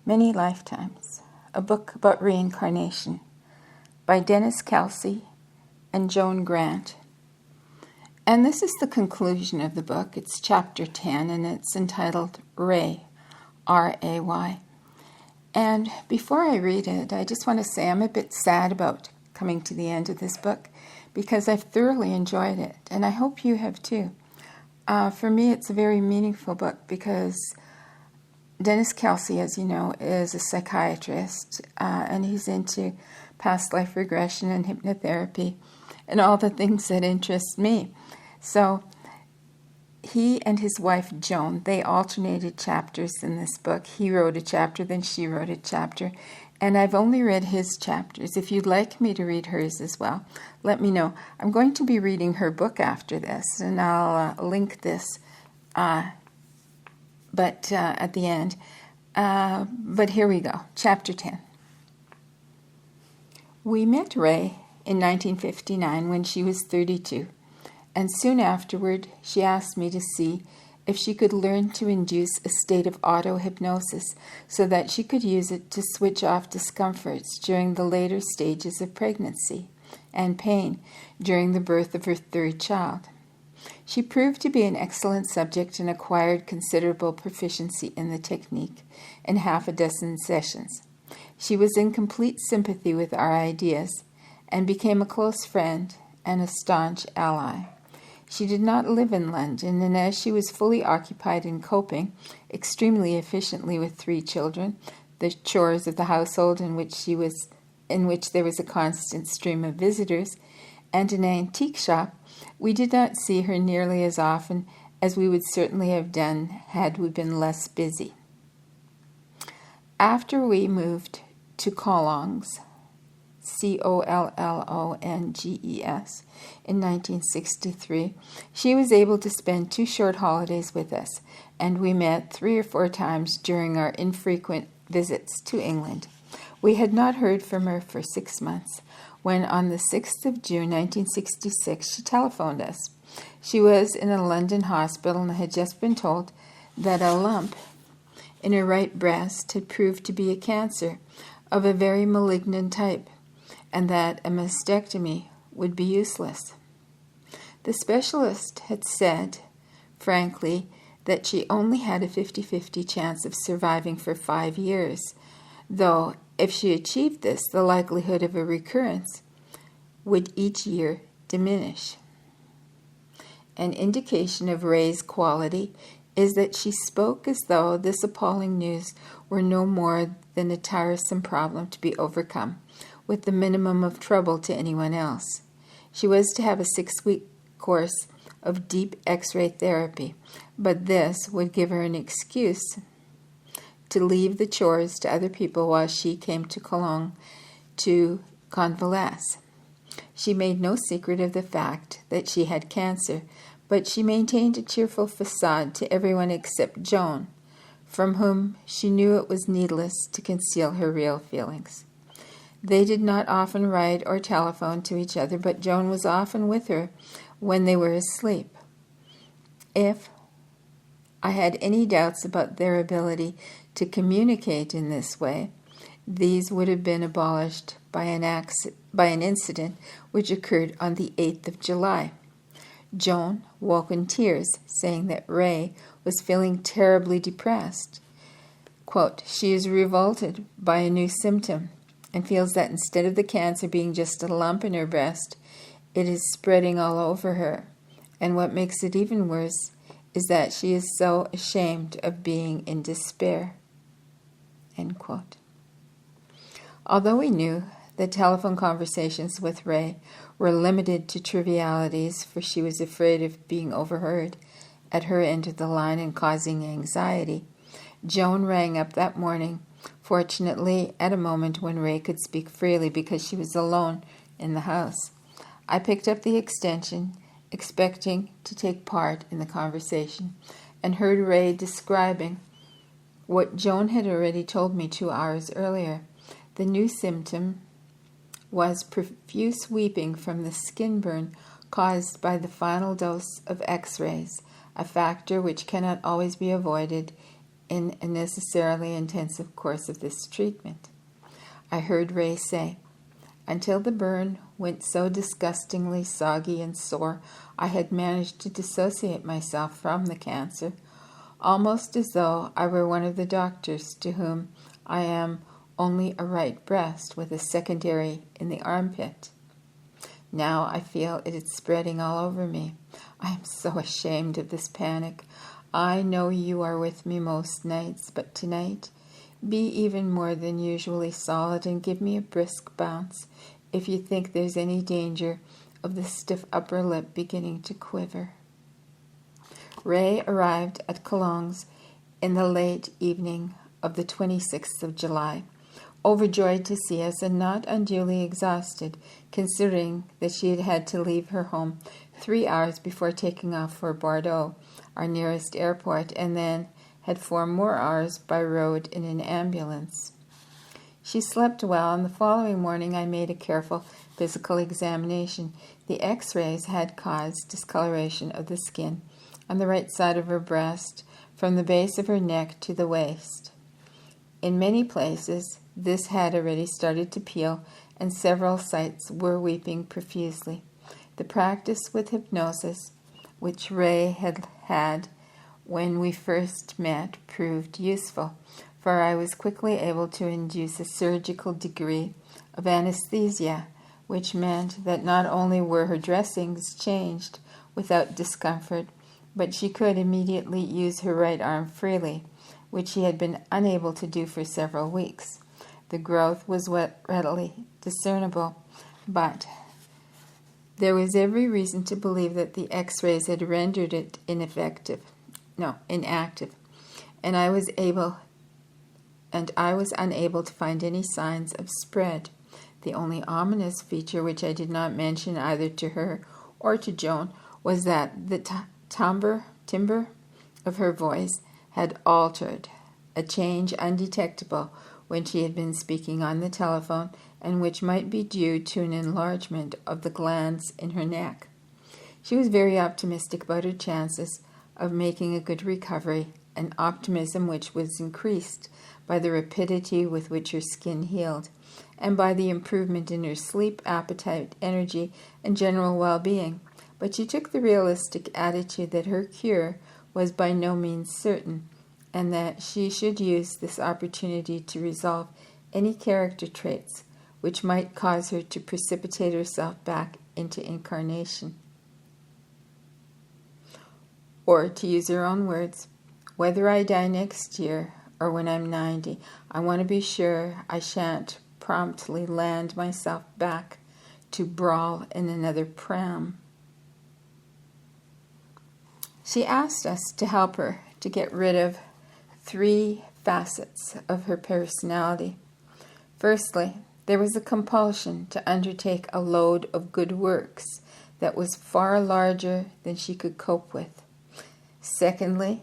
Many Lifetimes, a book about reincarnation by Kelsey and Joan Grant. And this is the conclusion of the book. It's chapter 10 and it's entitled Ray, R-A-Y. And before I read it, I just want to say I'm a bit sad about coming to the end of this book because I've thoroughly enjoyed it, and I hope you have too. For me, it's a very meaningful book because Kelsey, as you know, is a psychiatrist, and he's into past life regression and hypnotherapy and all the things that interest me. So he and his wife, Joan, they alternated chapters in this book. He wrote a chapter, then she wrote a chapter, and I've only read his chapters. If you'd like me to read hers as well, let me know. I'm going to be reading her book after this, and I'll link this but at the end. But here we go. Chapter 10. We met Ray in 1959 when she was 32, and soon afterward she asked me to see if she could learn to induce a state of auto-hypnosis so that she could use it to switch off discomforts during the later stages of pregnancy and pain during the birth of her third child. She proved to be an excellent subject and acquired considerable proficiency in the technique in half a dozen sessions. She was in complete sympathy with our ideas and became a close friend and a staunch ally. She did not live in London, and as she was fully occupied in coping extremely efficiently with 3 children, the chores of the household in which there was a constant stream of visitors, and an antique shop, we did not see her nearly as often as we would certainly have done had we been less busy. After we moved to Collonges, Collonges, in 1963, she was able to spend 2 short holidays with us, and we met 3 or 4 times during our infrequent visits to England. We had not heard from her for 6 months, when on the 6th of June 1966 she telephoned us. She was in a London hospital and had just been told that a lump in her right breast had proved to be a cancer of a very malignant type, and that a mastectomy would be useless. The specialist had said, frankly, that she only had a 50-50 chance of surviving for 5 years, though if she achieved this, the likelihood of a recurrence would each year diminish. An indication of Ray's quality is that she spoke as though this appalling news were no more than a tiresome problem to be overcome, with the minimum of trouble to anyone else. She was to have a 6-week course of deep X-ray therapy, but this would give her an excuse to leave the chores to other people while she came to Cologne to convalesce. She made no secret of the fact that she had cancer, but she maintained a cheerful facade to everyone except Joan, from whom she knew it was needless to conceal her real feelings. They did not often write or telephone to each other, but Joan was often with her when they were asleep. If I had any doubts about their ability to communicate in this way, these would have been abolished by an incident which occurred on the 8th of July. Joan woke in tears, saying that Ray was feeling terribly depressed. Quote, she is revolted by a new symptom and feels that instead of the cancer being just a lump in her breast, it is spreading all over her. And what makes it even worse is that she is so ashamed of being in despair. End quote. Although we knew that telephone conversations with Ray were limited to trivialities, for she was afraid of being overheard at her end of the line and causing anxiety, Joan rang up that morning, fortunately at a moment when Ray could speak freely because she was alone in the house. I picked up the extension, expecting to take part in the conversation, and heard Ray describing what Joan had already told me 2 hours earlier. The new symptom was profuse weeping from the skin burn caused by the final dose of X-rays, a factor which cannot always be avoided in a necessarily intensive course of this treatment. I heard Ray say, "Until the burn went so disgustingly soggy and sore, I had managed to dissociate myself from the cancer, almost as though I were one of the doctors to whom I am only a right breast with a secondary in the armpit. Now I feel it is spreading all over me. I am so ashamed of this panic. I know you are with me most nights, but tonight, be even more than usually solid and give me a brisk bounce if you think there's any danger of the stiff upper lip beginning to quiver." Ray arrived at Cologne in the late evening of the 26th of July, overjoyed to see us and not unduly exhausted, considering that she had had to leave her home 3 hours before taking off for Bordeaux, our nearest airport, and then had 4 more hours by road in an ambulance. She slept well, and the following morning I made a careful physical examination. The X-rays had caused discoloration of the skin on the right side of her breast, from the base of her neck to the waist. In many places, this had already started to peel, and several sites were weeping profusely. The practice with hypnosis, which Ray had had when we first met, proved useful, for I was quickly able to induce a surgical degree of anesthesia, which meant that not only were her dressings changed without discomfort, but she could immediately use her right arm freely, which she had been unable to do for several weeks. The growth was readily discernible, but there was every reason to believe that the X-rays had rendered it inactive, and I was unable to find any signs of spread. The only ominous feature, which I did not mention either to her or to Joan, was that the timbre of her voice had altered, a change undetectable when she had been speaking on the telephone, and which might be due to an enlargement of the glands in her neck. She was very optimistic about her chances of making a good recovery, an optimism which was increased by the rapidity with which her skin healed, and by the improvement in her sleep, appetite, energy, and general well-being. But she took the realistic attitude that her cure was by no means certain, and that she should use this opportunity to resolve any character traits which might cause her to precipitate herself back into incarnation. Or, to use her own words, "Whether I die next year or when I'm 90, I want to be sure I shan't promptly land myself back to brawl in another pram." She asked us to help her to get rid of 3 facets of her personality. Firstly, there was a compulsion to undertake a load of good works that was far larger than she could cope with. Secondly,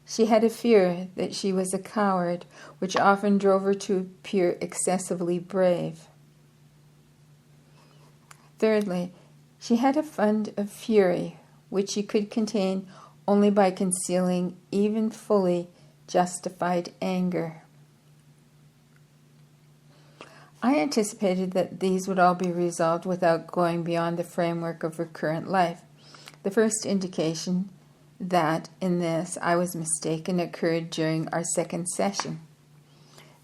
she had a fear that she was a coward, which often drove her to appear excessively brave. Thirdly, she had a fund of fury, which she could contain only by concealing even fully justified anger. I anticipated that these would all be resolved without going beyond the framework of her current life. The first indication that in this I was mistaken occurred during our second session.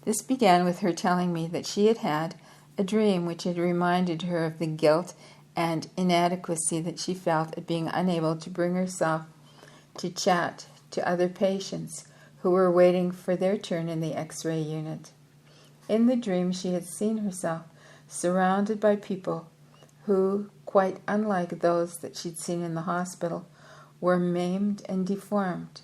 This began with her telling me that she had had a dream which had reminded her of the guilt and inadequacy that she felt at being unable to bring herself to chat to other patients who were waiting for their turn in the X-ray unit. In the dream, she had seen herself surrounded by people who, quite unlike those that she'd seen in the hospital, were maimed and deformed.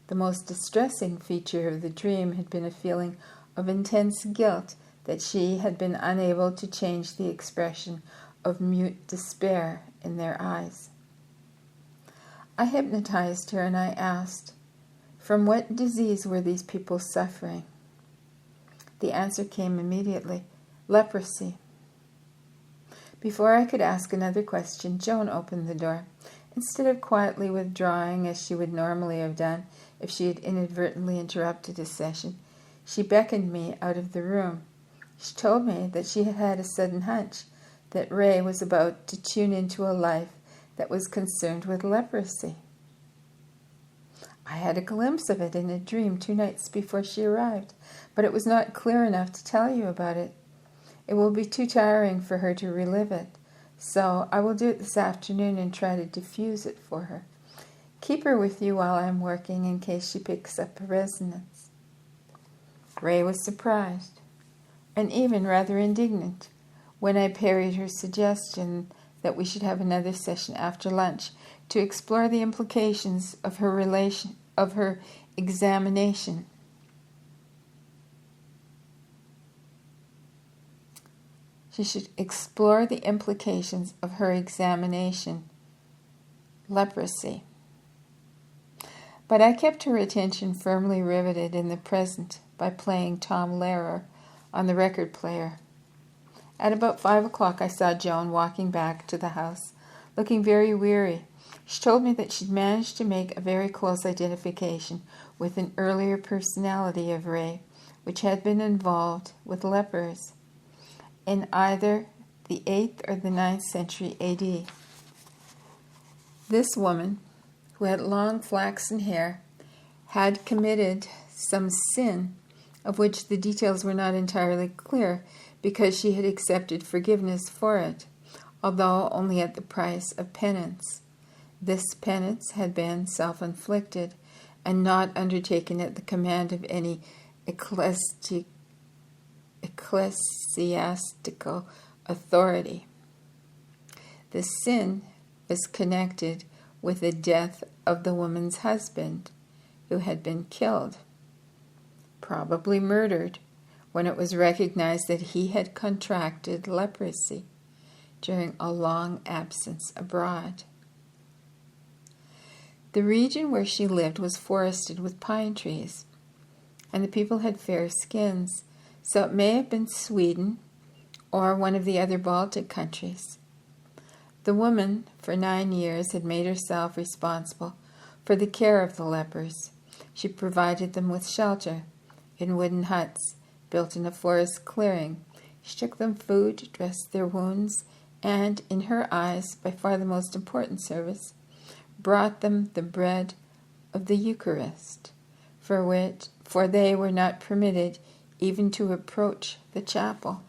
The most distressing feature of the dream had been a feeling of intense guilt that she had been unable to change the expression of mute despair in their eyes. I hypnotized her and I asked, from what disease were these people suffering? The answer came immediately, leprosy. Before I could ask another question, Joan opened the door. Instead of quietly withdrawing as she would normally have done, if she had inadvertently interrupted a session. She beckoned me out of the room. She told me that she had had a sudden hunch that Ray was about to tune into a life that was concerned with leprosy. I had a glimpse of it in a dream 2 nights before she arrived, but it was not clear enough to tell you about it. It will be too tiring for her to relive it, so I will do it this afternoon and try to diffuse it for her. Keep her with you while I'm working in case she picks up a resonance. Ray was surprised, and even rather indignant, when I parried her suggestion that we should have another session after lunch to explore the implications of her examination. She should explore the implications of her examination, leprosy. But I kept her attention firmly riveted in the present by playing Tom Lehrer on the record player. At about 5 o'clock I saw Joan walking back to the house, looking very weary. She told me that she'd managed to make a very close identification with an earlier personality of Ray, which had been involved with lepers in either the 8th or the 9th century A.D. This woman, who had long flaxen hair, had committed some sin of which the details were not entirely clear because she had accepted forgiveness for it, although only at the price of penance. This penance had been self-inflicted and not undertaken at the command of any ecclesiastical authority. The sin was connected with the death of the woman's husband, who had been killed, probably murdered, when it was recognized that he had contracted leprosy during a long absence abroad. The region where she lived was forested with pine trees, and the people had fair skins, so it may have been Sweden or one of the other Baltic countries. The woman, for 9 years, had made herself responsible for the care of the lepers. She provided them with shelter in wooden huts built in a forest clearing. She took them food, dressed their wounds, and, in her eyes, by far the most important service, brought them the bread of the Eucharist, for they were not permitted even to approach the chapel.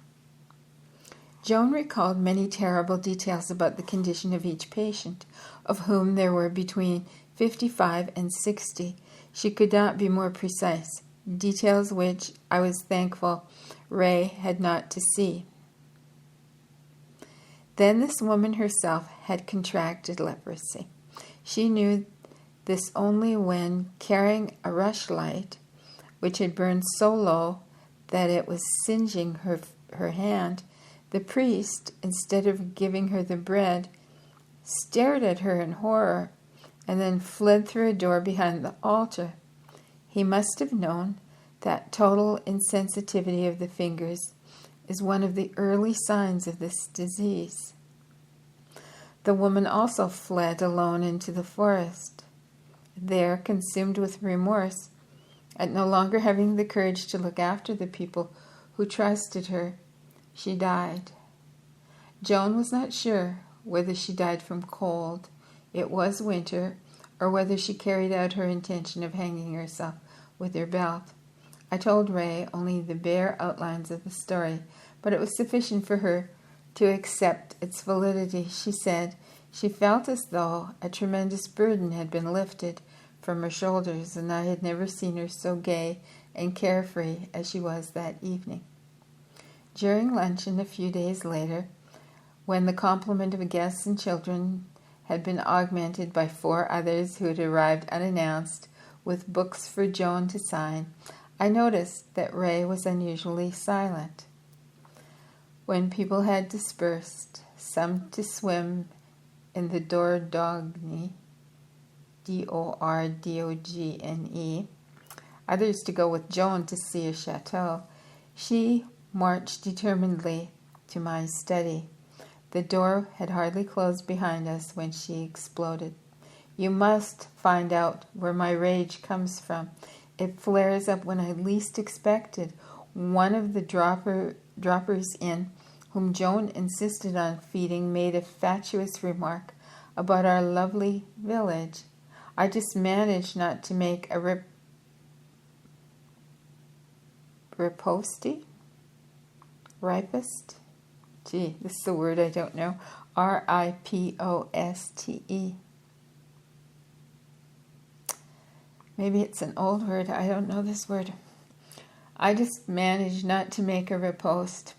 Joan recalled many terrible details about the condition of each patient, of whom there were between 55 and 60. She could not be more precise, details which I was thankful Ray had not to see. Then this woman herself had contracted leprosy. She knew this only when, carrying a rushlight, which had burned so low that it was singeing her hand, the priest, instead of giving her the bread, stared at her in horror and then fled through a door behind the altar. He must have known that total insensitivity of the fingers is one of the early signs of this disease. The woman also fled alone into the forest. There, consumed with remorse, at no longer having the courage to look after the people who trusted her, she died. Joan was not sure whether she died from cold, it was winter, or whether she carried out her intention of hanging herself with her belt. I told Ray only the bare outlines of the story, but it was sufficient for her to accept its validity. She said she felt as though a tremendous burden had been lifted from her shoulders, and I had never seen her so gay and carefree as she was that evening. During luncheon a few days later, when the complement of guests and children had been augmented by 4 others who had arrived unannounced with books for Joan to sign, I noticed that Ray was unusually silent. When people had dispersed, some to swim in the Dordogne, Dordogne, others to go with Joan to see a chateau, she marched determinedly to my study. The door had hardly closed behind us when she exploded. You must find out where my rage comes from. It flares up when I least expect it. One of the droppers in, whom Joan insisted on feeding, made a fatuous remark about our lovely village. I just managed not to make a riposte? Ripest? Gee, this is a word I don't know. R-I-P-O-S-T-E. Maybe it's an old word. I don't know this word. I just managed not to make a riposte,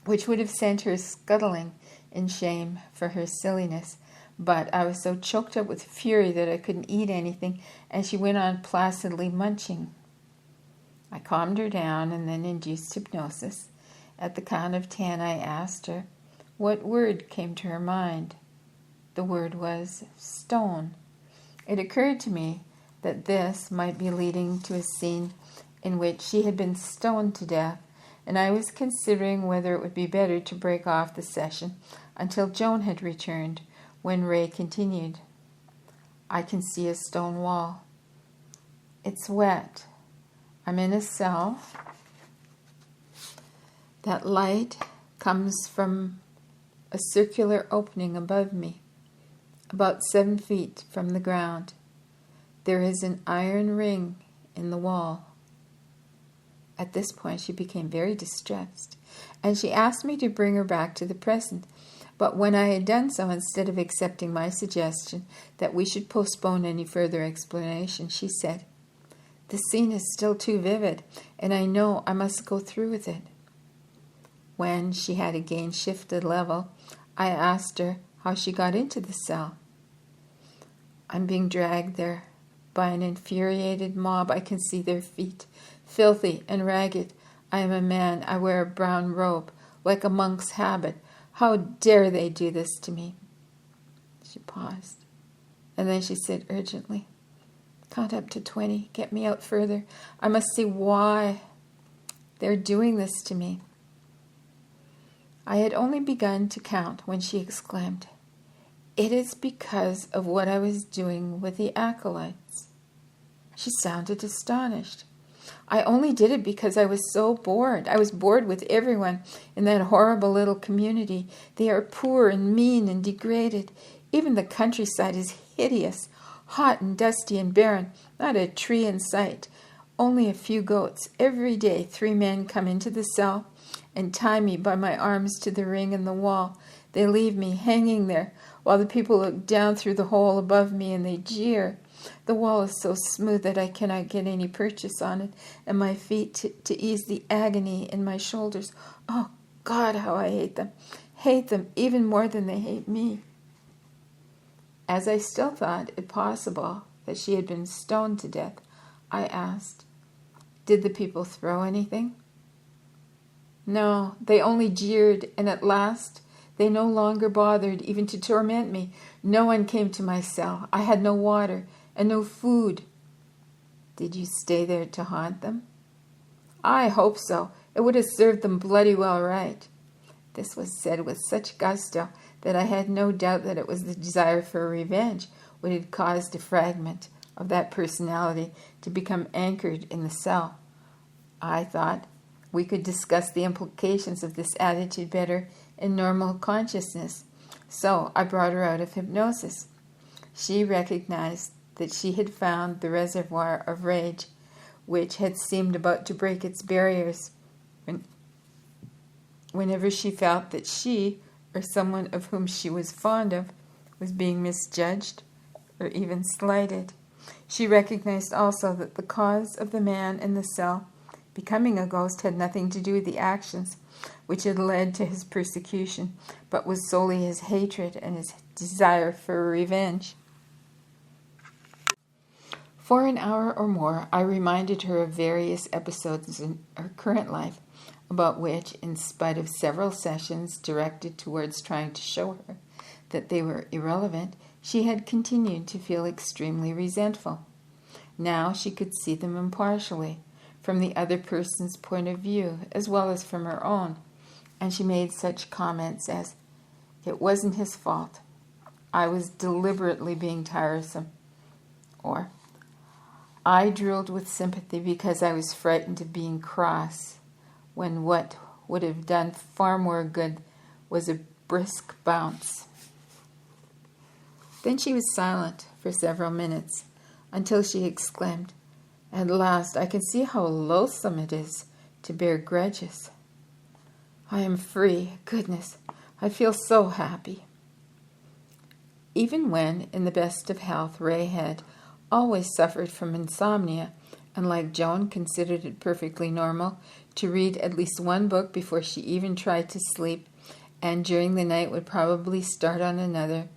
which would have sent her scuttling in shame for her silliness. But I was so choked up with fury that I couldn't eat anything, and she went on placidly munching. I calmed her down and then induced hypnosis. At the count of 10, I asked her what word came to her mind. The word was stone. It occurred to me that this might be leading to a scene in which she had been stoned to death, and I was considering whether it would be better to break off the session until Joan had returned, when Ray continued. I can see a stone wall. It's wet. I'm in a cell. That light comes from a circular opening above me, about 7 feet from the ground. There is an iron ring in the wall. At this point, she became very distressed, and she asked me to bring her back to the present. But when I had done so, instead of accepting my suggestion that we should postpone any further explanation, she said, "The scene is still too vivid, and I know I must go through with it." When she had again shifted level, I asked her how she got into the cell. "I'm being dragged there by an infuriated mob. I can see their feet, filthy and ragged. I am a man. I wear a brown robe, like a monk's habit. How dare they do this to me?" She paused, and then she said urgently, "Count up to 20. Get me out further. I must see why they're doing this to me." I had only begun to count when she exclaimed, "It is because of what I was doing with the acolytes." She sounded astonished. "I only did it because I was so bored. I was bored with everyone in that horrible little community. They are poor and mean and degraded. Even the countryside is hideous, hot and dusty and barren, not a tree in sight, only a few goats. Every day 3 men come into the cell and tie me by my arms to the ring in the wall. They leave me hanging there while the people look down through the hole above me and they jeer. The wall is so smooth that I cannot get any purchase on it, and my feet to ease the agony in my shoulders. Oh, God, how I hate them. Hate them even more than they hate me." As I still thought it possible that she had been stoned to death, I asked, "Did the people throw anything?" "No, they only jeered, and at last they no longer bothered even to torment me. No one came to my cell. I had no water and no food." "Did you stay there to haunt them?" "I hope so. It would have served them bloody well right." This was said with such gusto that I had no doubt that it was the desire for revenge which had caused a fragment of that personality to become anchored in the cell. I thought we could discuss the implications of this attitude better in normal consciousness, so I brought her out of hypnosis. She recognized that she had found the reservoir of rage, which had seemed about to break its barriers whenever she felt that she, or someone of whom she was fond of, was being misjudged or even slighted. She recognized also that the cause of the man in the cell becoming a ghost had nothing to do with the actions which had led to his persecution, but was solely his hatred and his desire for revenge. For an hour or more, I reminded her of various episodes in her current life, about which, in spite of several sessions directed towards trying to show her that they were irrelevant, she had continued to feel extremely resentful. Now she could see them impartially, from the other person's point of view, as well as from her own, and she made such comments as, "It wasn't his fault. I was deliberately being tiresome. Or, I drooled with sympathy because I was frightened of being cross, when what would have done far more good was a brisk bounce. Then she was silent for several minutes, until she exclaimed, "At last I can see how loathsome it is to bear grudges. I am free. Goodness, I feel so happy." Even when in the best of health, Ray had always suffered from insomnia, and like Joan considered it perfectly normal to read at least one book before she even tried to sleep, and during the night would probably start on another.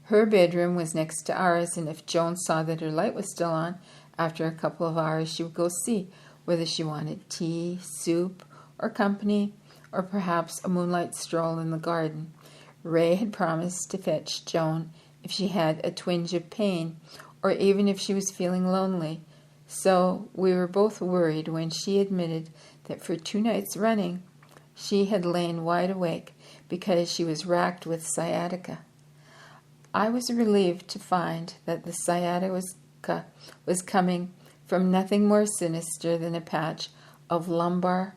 Her bedroom was next to ours, and if Joan saw that her light was still on, after a couple of hours she would go see whether she wanted tea, soup, or company, or perhaps a moonlight stroll in the garden. Ray had promised to fetch Joan if she had a twinge of pain, or even if she was feeling lonely. So we were both worried when she admitted that for 2 nights running she had lain wide awake because she was racked with sciatica. I was relieved to find that the sciatica was coming from nothing more sinister than a patch of lumbar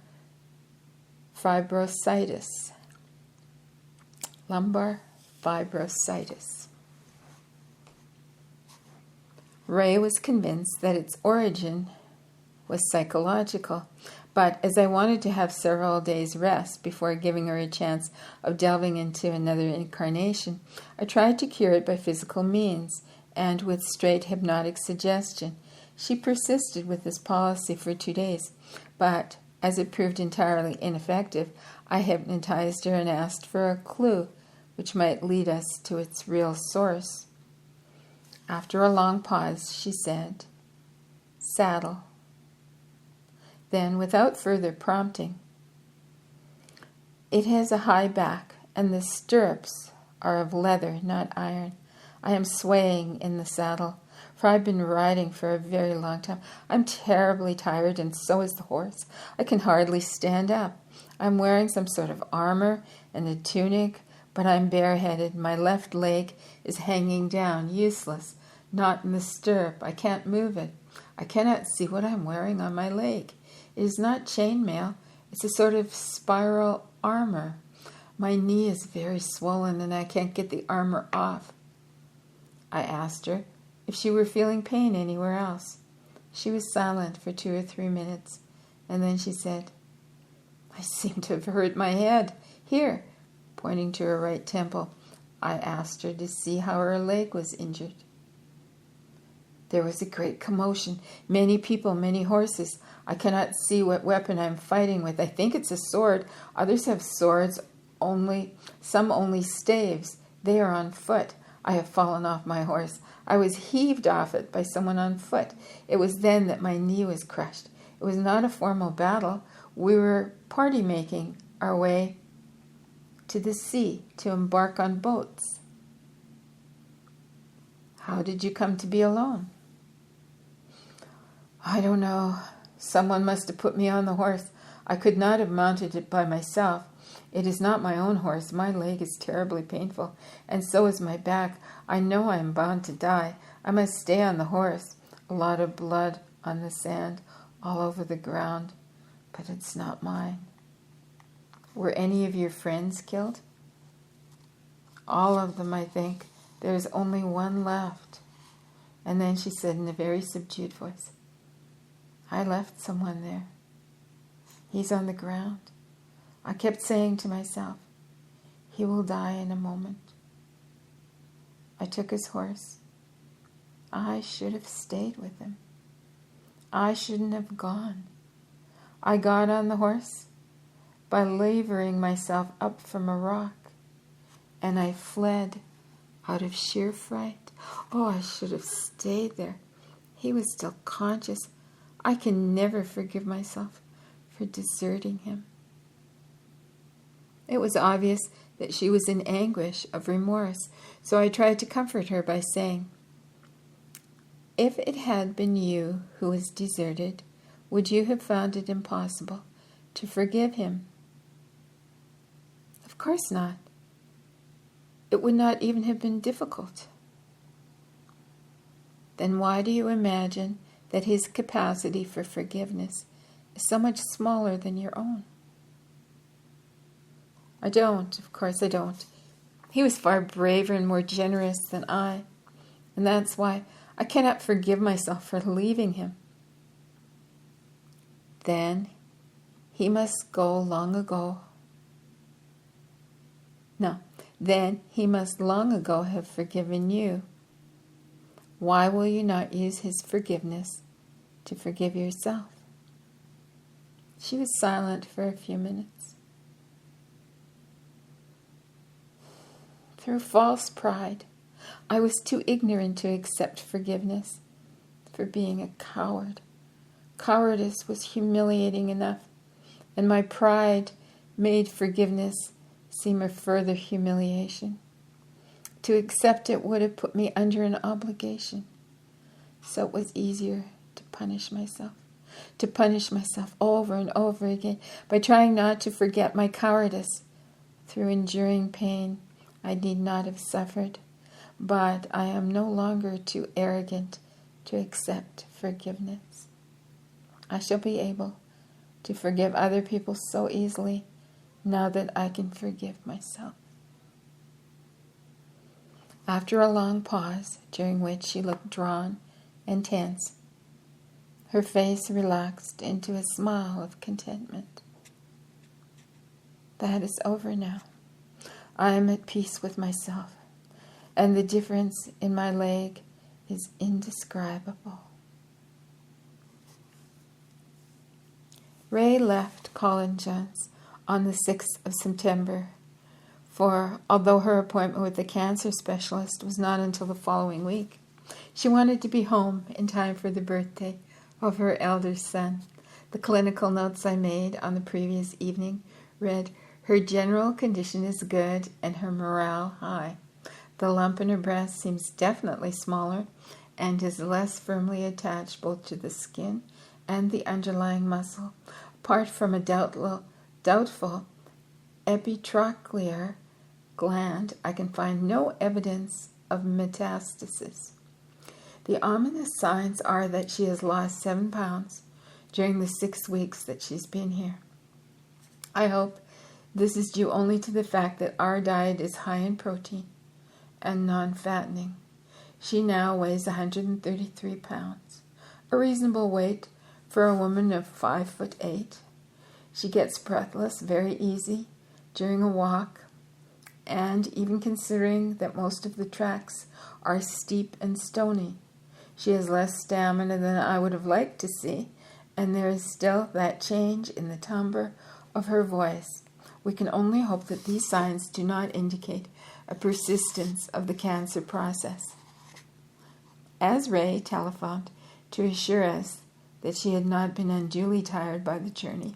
fibrositis. Lumbar fibrositis. Ray was convinced that its origin was psychological, but as I wanted to have several days' rest before giving her a chance of delving into another incarnation, I tried to cure it by physical means and with straight hypnotic suggestion. She persisted with this policy for 2 days, but as it proved entirely ineffective, I hypnotized her and asked for a clue which might lead us to its real source. After a long pause, she said, "Saddle." Then, without further prompting, "It has a high back, and the stirrups are of leather, not iron. I am swaying in the saddle, for I've been riding for a very long time. I'm terribly tired, and so is the horse. I can hardly stand up. I'm wearing some sort of armor and a tunic, but I'm bareheaded. My left leg is hanging down, useless, not in the stirrup. I can't move it. I cannot see what I'm wearing on my leg. It is not chainmail. It's a sort of spiral armor. My knee is very swollen, and I can't get the armor off." I asked her if she were feeling pain anywhere else. She was silent for 2 or 3 minutes, and then she said, "I seem to have hurt my head. Here," pointing to her right temple. I asked her to see how her leg was injured. There was a great commotion. Many people, many horses. I cannot see what weapon I'm fighting with. I think it's a sword. Others have swords, some only staves. They are on foot. I have fallen off my horse. I was heaved off it by someone on foot. It was then that my knee was crushed. It was not a formal battle. We were party making our way to the sea to embark on boats. How did you come to be alone? I don't know. Someone must have put me on the horse. I could not have mounted it by myself. It is not my own horse. My leg is terribly painful, and so is my back. I know I am bound to die. I must stay on the horse. A lot of blood on the sand, all over the ground, but it's not mine. Were any of your friends killed? All of them, I think. There is only one left. And then she said in a very subdued voice, "I left someone there. He's on the ground. I kept saying to myself, he will die in a moment. I took his horse. I should have stayed with him. I shouldn't have gone. I got on the horse by levering myself up from a rock, and I fled out of sheer fright. Oh, I should have stayed there. He was still conscious. I can never forgive myself for deserting him." It was obvious that she was in anguish of remorse, so I tried to comfort her by saying, "If it had been you who was deserted, would you have found it impossible to forgive him?" "Of course not." it would not even have been difficult. Then why do you imagine that his capacity for forgiveness is so much smaller than your own? I don't, of course I don't. He was far braver and more generous than I, and that's why I cannot forgive myself for leaving him. Then he must go long ago. No, then he must long ago have forgiven you. Why will you not use his forgiveness to forgive yourself? She was silent for a few minutes. Through false pride, I was too ignorant to accept forgiveness for being a coward. Cowardice was humiliating enough, and my pride made forgiveness seem a further humiliation. To accept it would have put me under an obligation, so it was easier to punish myself over and over again by trying not to forget my cowardice. Through enduring pain, I need not have suffered, but I am no longer too arrogant to accept forgiveness. I shall be able to forgive other people so easily now that I can forgive myself. After a long pause, during which she looked drawn and tense, her face relaxed into a smile of contentment. That is over now. I am at peace with myself, and the difference in my leg is indescribable. Ray left Colin Jones on the 6th of September, for although her appointment with the cancer specialist was not until the following week, she wanted to be home in time for the birthday of her elder son. The clinical notes I made on the previous evening read, "Her general condition is good and her morale high. The lump in her breast seems definitely smaller and is less firmly attached both to the skin and the underlying muscle. Apart from a doubtful epitrochlear gland, I can find no evidence of metastasis. The ominous signs are that she has lost 7 pounds during the 6 weeks that she's been here. I hope this is due only to the fact that our diet is high in protein and non-fattening. She now weighs 133 pounds, a reasonable weight for a woman of 5'8". She gets breathless very easy during a walk, and even considering that most of the tracks are steep and stony, she has less stamina than I would have liked to see, and there is still that change in the timbre of her voice. We can only hope that these signs do not indicate a persistence of the cancer process." As Ray telephoned to assure us that she had not been unduly tired by the journey,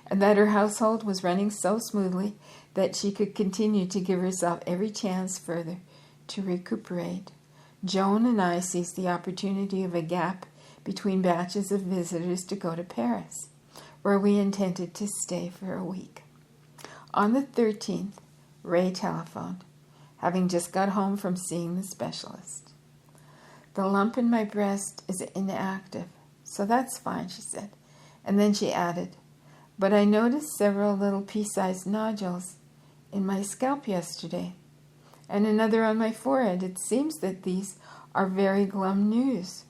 and that her household was running so smoothly that she could continue to give herself every chance further to recuperate, Joan and I seized the opportunity of a gap between batches of visitors to go to Paris, where we intended to stay for a week. On the 13th, Ray telephoned, having just got home from seeing the specialist. "The lump in my breast is inactive, so that's fine," she said. And then she added, "But I noticed several little pea-sized nodules in my scalp yesterday, and another on my forehead. It seems that these are very glum news.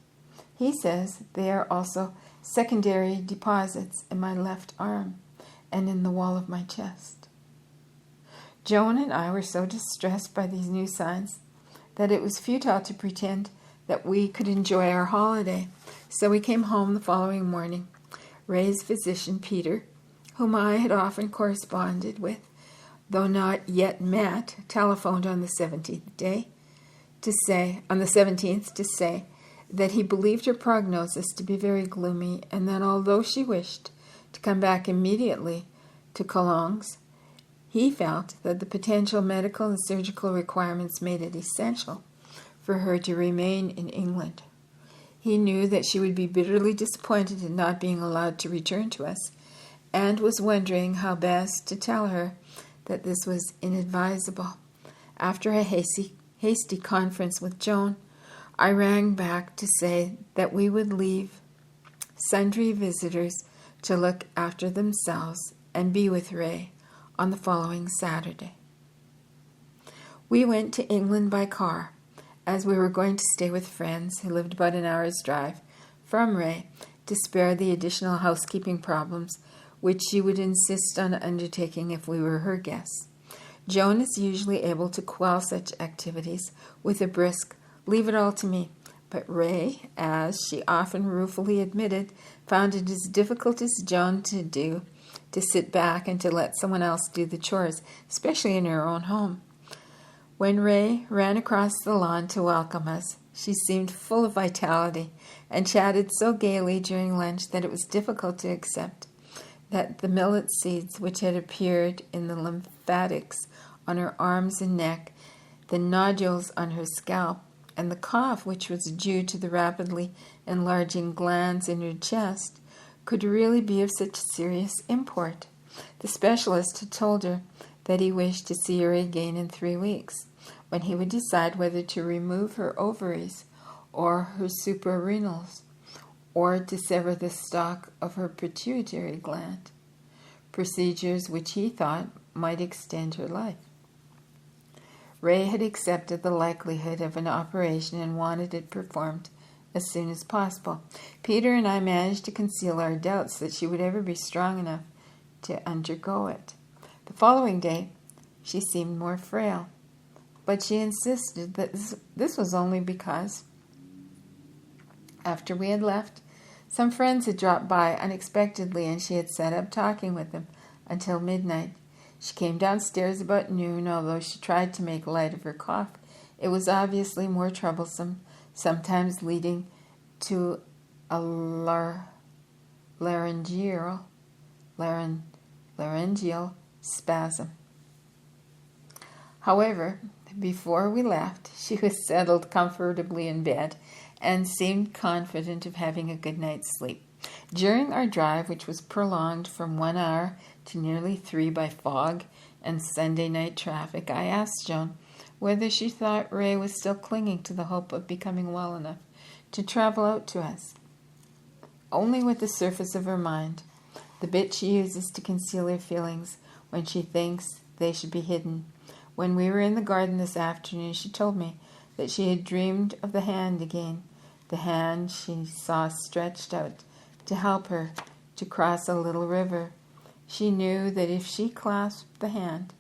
He says they are also secondary deposits in my left arm and in the wall of my chest." Joan and I were so distressed by these new signs that it was futile to pretend that we could enjoy our holiday, so we came home the following morning. Ray's physician, Peter, whom I had often corresponded with, though not yet met, telephoned on the 17th to say that he believed her prognosis to be very gloomy, and that although she wished to come back immediately to Cologne, he felt that the potential medical and surgical requirements made it essential for her to remain in England. He knew that she would be bitterly disappointed in not being allowed to return to us, and was wondering how best to tell her that this was inadvisable, After a hasty conference with Joan, I rang back to say that we would leave sundry visitors to look after themselves and be with Ray on the following Saturday. We went to England by car, as we were going to stay with friends who lived about an hour's drive from Ray to spare the additional housekeeping problems which she would insist on undertaking if we were her guests. Joan is usually able to quell such activities with a brisk, "Leave it all to me," but Ray, as she often ruefully admitted, found it as difficult as Joan to do to sit back and to let someone else do the chores, especially in her own home. When Ray ran across the lawn to welcome us, she seemed full of vitality and chatted so gaily during lunch that it was difficult to accept that the millet seeds which had appeared in the lymphatics on her arms and neck, the nodules on her scalp, and the cough which was due to the rapidly enlarging glands in her chest could really be of such serious import. The specialist had told her that he wished to see her again in 3 weeks, when he would decide whether to remove her ovaries or her suprarenals, or to sever the stalk of her pituitary gland, procedures which he thought might extend her life. Ray had accepted the likelihood of an operation and wanted it performed as soon as possible. Peter and I managed to conceal our doubts that she would ever be strong enough to undergo it. The following day, she seemed more frail, but she insisted that this was only because, after we had left, some friends had dropped by unexpectedly and she had sat up talking with them until midnight. She came downstairs about noon, although she tried to make light of her cough. It was obviously more troublesome, sometimes leading to a laryngeal spasm. However, before we left, she was settled comfortably in bed and seemed confident of having a good night's sleep. During our drive, which was prolonged from 1 hour to nearly 3 by fog and Sunday night traffic, I asked Joan whether she thought Ray was still clinging to the hope of becoming well enough to travel out to us. Only with the surface of her mind, the bit she uses to conceal her feelings when she thinks they should be hidden. When we were in the garden this afternoon, she told me that she had dreamed of the hand again, the hand she saw stretched out to help her to cross a little river. She knew that if she clasped the hand,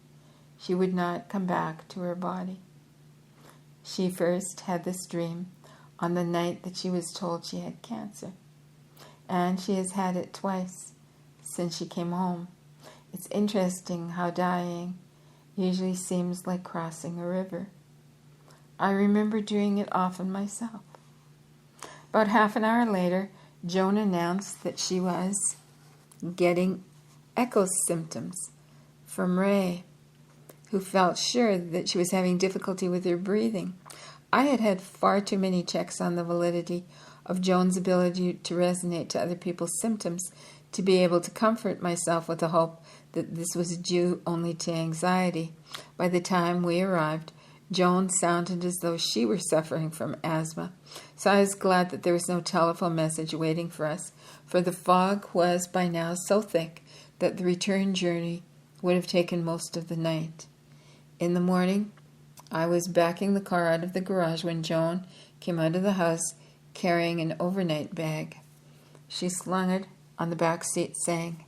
she would not come back to her body. She first had this dream on the night that she was told she had cancer, and she has had it twice since she came home. It's interesting how dying usually seems like crossing a river. I remember doing it often myself. About half an hour later, Joan announced that she was getting echo symptoms from Ray, who felt sure that she was having difficulty with her breathing. I had had far too many checks on the validity of Joan's ability to resonate to other people's symptoms to be able to comfort myself with the hope that this was due only to anxiety. By the time we arrived, Joan sounded as though she were suffering from asthma, so I was glad that there was no telephone message waiting for us, for the fog was by now so thick that the return journey would have taken most of the night. In the morning, I was backing the car out of the garage when Joan came out of the house carrying an overnight bag. She slung it on the back seat, saying,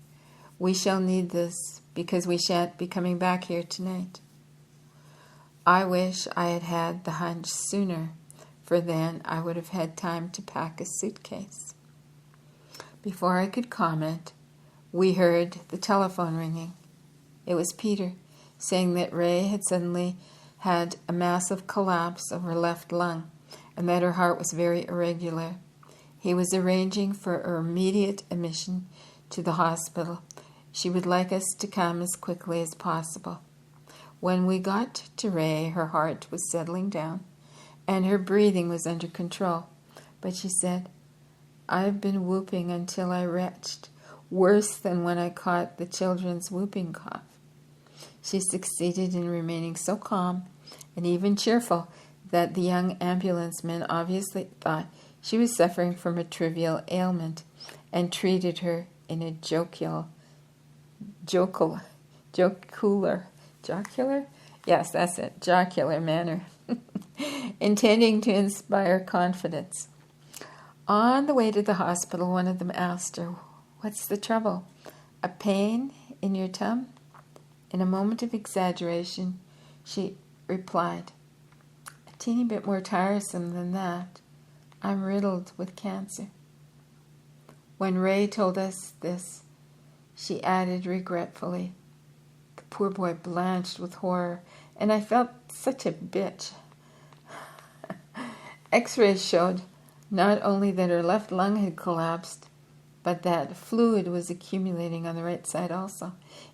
"We shall need this because we shan't be coming back here tonight." I wish I had had the hunch sooner, for then I would have had time to pack a suitcase. Before I could comment, we heard the telephone ringing. It was Peter, saying that Ray had suddenly had a massive collapse of her left lung and that her heart was very irregular. He was arranging for her immediate admission to the hospital. She would like us to come as quickly as possible. When we got to Ray, her heart was settling down and her breathing was under control. But she said, "I've been whooping until I retched, worse than when I caught the children's whooping cough." She succeeded in remaining so calm and even cheerful that the young ambulance men obviously thought she was suffering from a trivial ailment and treated her in a jocular, yes, that's it, jocular manner, intending to inspire confidence. On the way to the hospital, one of them asked her, "What's the trouble? A pain in your tum?" In a moment of exaggeration, she replied, "A teeny bit more tiresome than that. I'm riddled with cancer." When Ray told us this, she added regretfully. The poor boy blanched with horror, and I felt such a bitch. X-rays showed not only that her left lung had collapsed, but that fluid was accumulating on the right side also.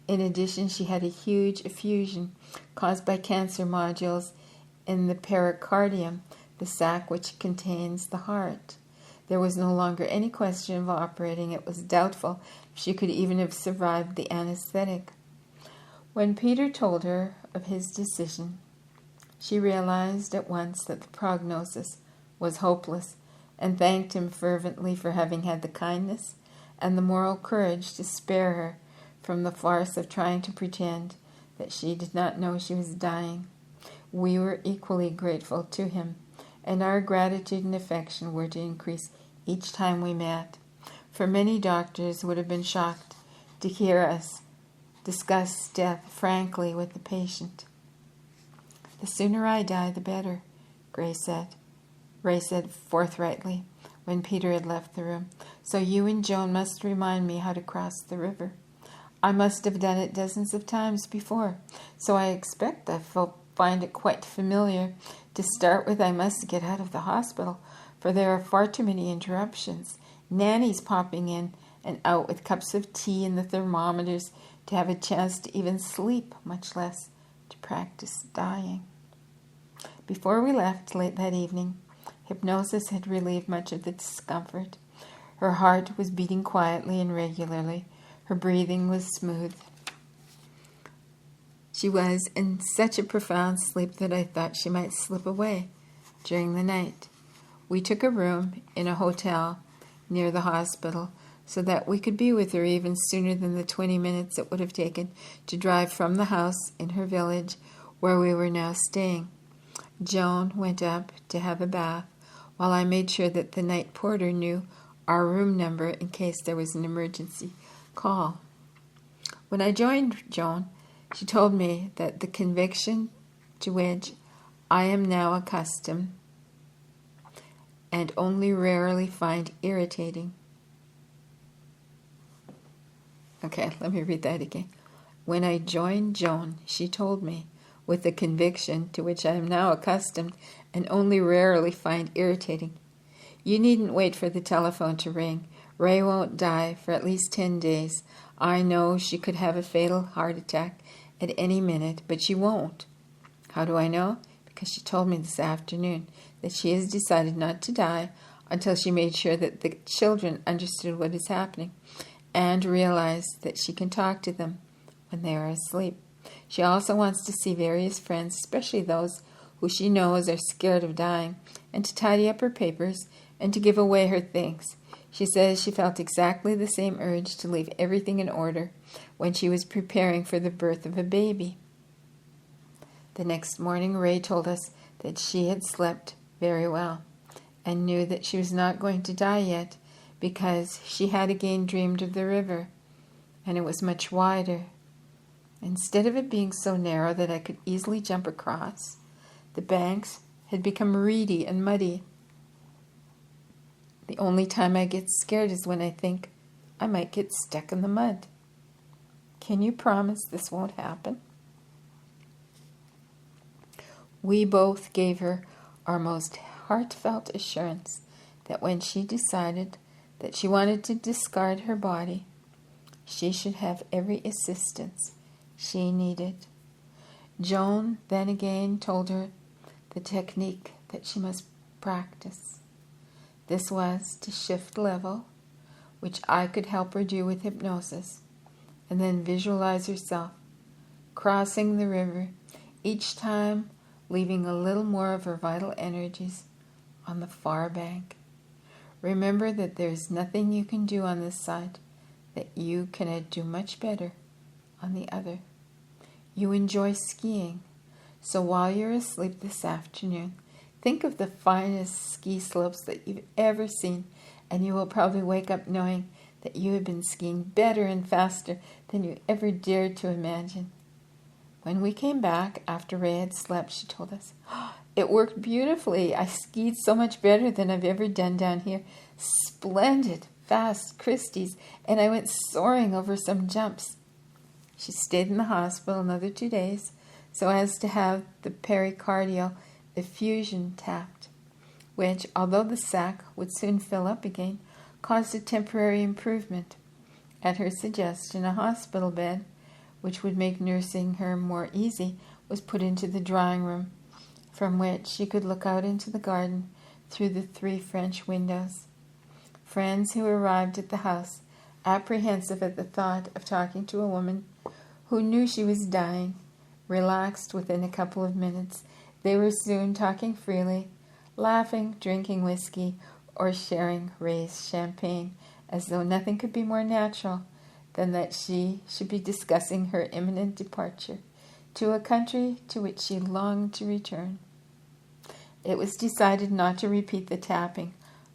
In addition, she had a huge effusion caused by cancer nodules in the pericardium, the sac which contains the heart. There was no longer any question of operating. It was doubtful if she could even have survived the anesthetic. When Peter told her of his decision, she realized at once that the prognosis was hopeless and thanked him fervently for having had the kindness and the moral courage to spare her from the farce of trying to pretend that she did not know she was dying. We were equally grateful to him, and our gratitude and affection were to increase each time we met, for many doctors would have been shocked to hear us discuss death frankly with the patient. "The sooner I die, the better," Ray said forthrightly when Peter had left the room. "So you and Joan must remind me how to cross the river. I must have done it dozens of times before, so I expect I find it quite familiar. To start with, I must get out of the hospital, for there are far too many interruptions. Nannies popping in and out with cups of tea and the thermometers to have a chance to even sleep, much less to practice dying." Before we left late that evening, hypnosis had relieved much of the discomfort. Her heart was beating quietly and regularly. Her breathing was smooth. She was in such a profound sleep that I thought she might slip away during the night. We took a room in a hotel near the hospital so that we could be with her even sooner than the 20 minutes it would have taken to drive from the house in her village where we were now staying. Joan went up to have a bath, while I made sure that the night porter knew our room number in case there was an emergency call. When I joined Joan, she told me that the conviction to which I am now accustomed and only rarely find irritating. Okay, let me read that again. When I joined Joan, she told me, with the conviction to which I am now accustomed and only rarely find irritating, "You needn't wait for the telephone to ring. Ray won't die for at least 10 days. I know she could have a fatal heart attack at any minute, but she won't." How do I know? Because she told me this afternoon that she has decided not to die until she made sure that the children understood what is happening and realized that she can talk to them when they are asleep. She also wants to see various friends, especially those who she knows are scared of dying, and to tidy up her papers and to give away her things. She says she felt exactly the same urge to leave everything in order when she was preparing for the birth of a baby. The next morning, Ray told us that she had slept very well and knew that she was not going to die yet because she had again dreamed of the river, and it was much wider. Instead of it being so narrow that I could easily jump across, the banks had become reedy and muddy. The only time I get scared is when I think I might get stuck in the mud. Can you promise this won't happen? We both gave her our most heartfelt assurance that when she decided that she wanted to discard her body, she should have every assistance she needed. Joan then again told her the technique that she must practice. This was to shift level, which I could help her do with hypnosis, and then visualize herself crossing the river, each time leaving a little more of her vital energies on the far bank. Remember that there's nothing you can do on this side that you cannot do much better on the other. You enjoy skiing, so while you're asleep this afternoon, think of the finest ski slopes that you've ever seen, and you will probably wake up knowing that you have been skiing better and faster than you ever dared to imagine. When we came back after Ray had slept, she told us, "It worked beautifully. I skied so much better than I've ever done down here. Splendid, fast Christies, and I went soaring over some jumps." She stayed in the hospital another 2 days so as to have the pericardial effusion tapped, which, although the sac would soon fill up again, caused a temporary improvement. At her suggestion, a hospital bed, which would make nursing her more easy, was put into the drawing room, from which she could look out into the garden through the 3 French windows. Friends who arrived at the house, apprehensive at the thought of talking to a woman who knew she was dying, relaxed within a couple of minutes. They were soon talking freely, laughing, drinking whiskey, or sharing Ray's champagne, as though nothing could be more natural than that she should be discussing her imminent departure to a country to which she longed to return. It was decided not to repeat the tapping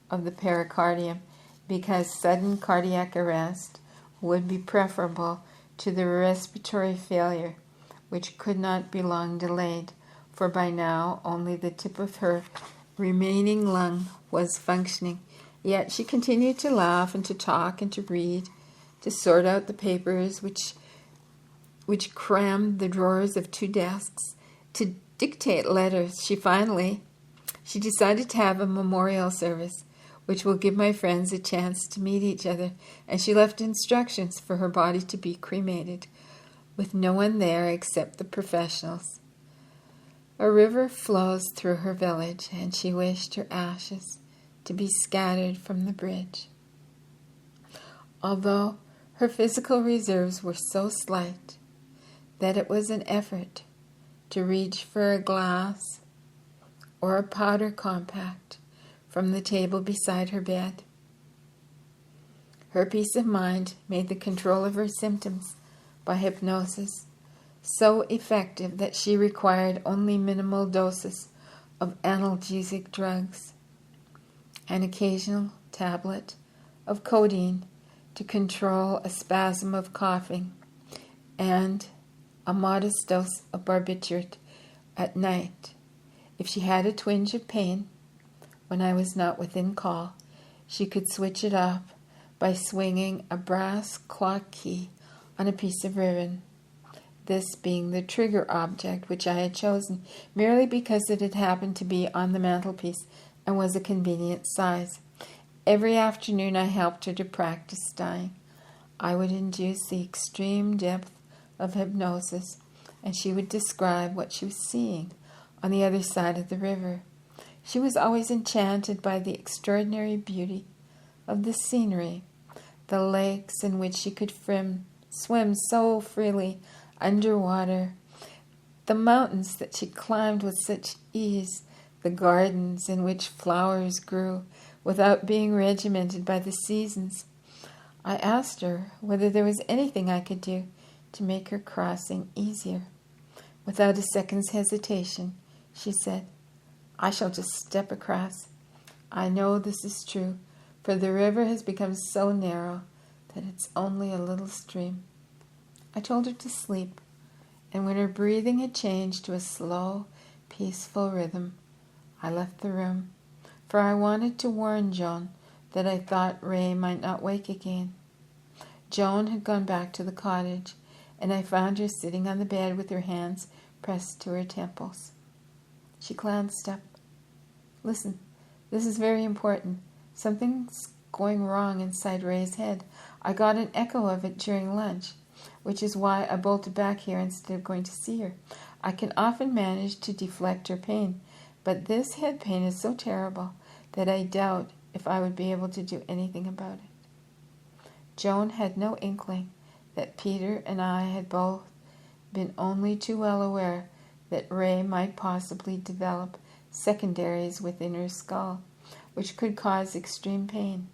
of the pericardium because sudden cardiac arrest would be preferable to the respiratory failure, which could not be long delayed, for by now only the tip of her remaining lung was functioning. Yet she continued to laugh and to talk and to read, to sort out the papers which crammed the drawers of 2 desks, to dictate letters. She decided to have a memorial service, which will give my friends a chance to meet each other, and she left instructions for her body to be cremated, with no one there except the professionals. A river flows through her village, and she wished her ashes to be scattered from the bridge. Although her physical reserves were so slight that it was an effort to reach for a glass or a powder compact from the table beside her bed, her peace of mind made the control of her symptoms by hypnosis so effective that she required only minimal doses of analgesic drugs, an occasional tablet of codeine to control a spasm of coughing, and a modest dose of barbiturate at night. If she had a twinge of pain, when I was not within call, she could switch it off by swinging a brass clock key on a piece of ribbon, this being the trigger object which I had chosen merely because it had happened to be on the mantelpiece and was a convenient size. Every afternoon I helped her to practice dying. I would induce the extreme depth of hypnosis, and she would describe what she was seeing on the other side of the river. She was always enchanted by the extraordinary beauty of the scenery, the lakes in which she could swim so freely underwater, the mountains that she climbed with such ease, the gardens in which flowers grew without being regimented by the seasons. I asked her whether there was anything I could do to make her crossing easier. Without a second's hesitation, she said, "I shall just step across. I know this is true, for the river has become so narrow that it's only a little stream." I told her to sleep, and when her breathing had changed to a slow, peaceful rhythm, I left the room, for I wanted to warn Joan that I thought Ray might not wake again. Joan had gone back to the cottage, and I found her sitting on the bed with her hands pressed to her temples. She glanced up. "Listen, this is very important. Something's going wrong inside Ray's head. I got an echo of it during lunch, which is why I bolted back here instead of going to see her. I can often manage to deflect her pain, but this head pain is so terrible that I doubt if I would be able to do anything about it." Joan had no inkling that Peter and I had both been only too well aware that Ray might possibly develop secondaries within her skull, which could cause extreme pain.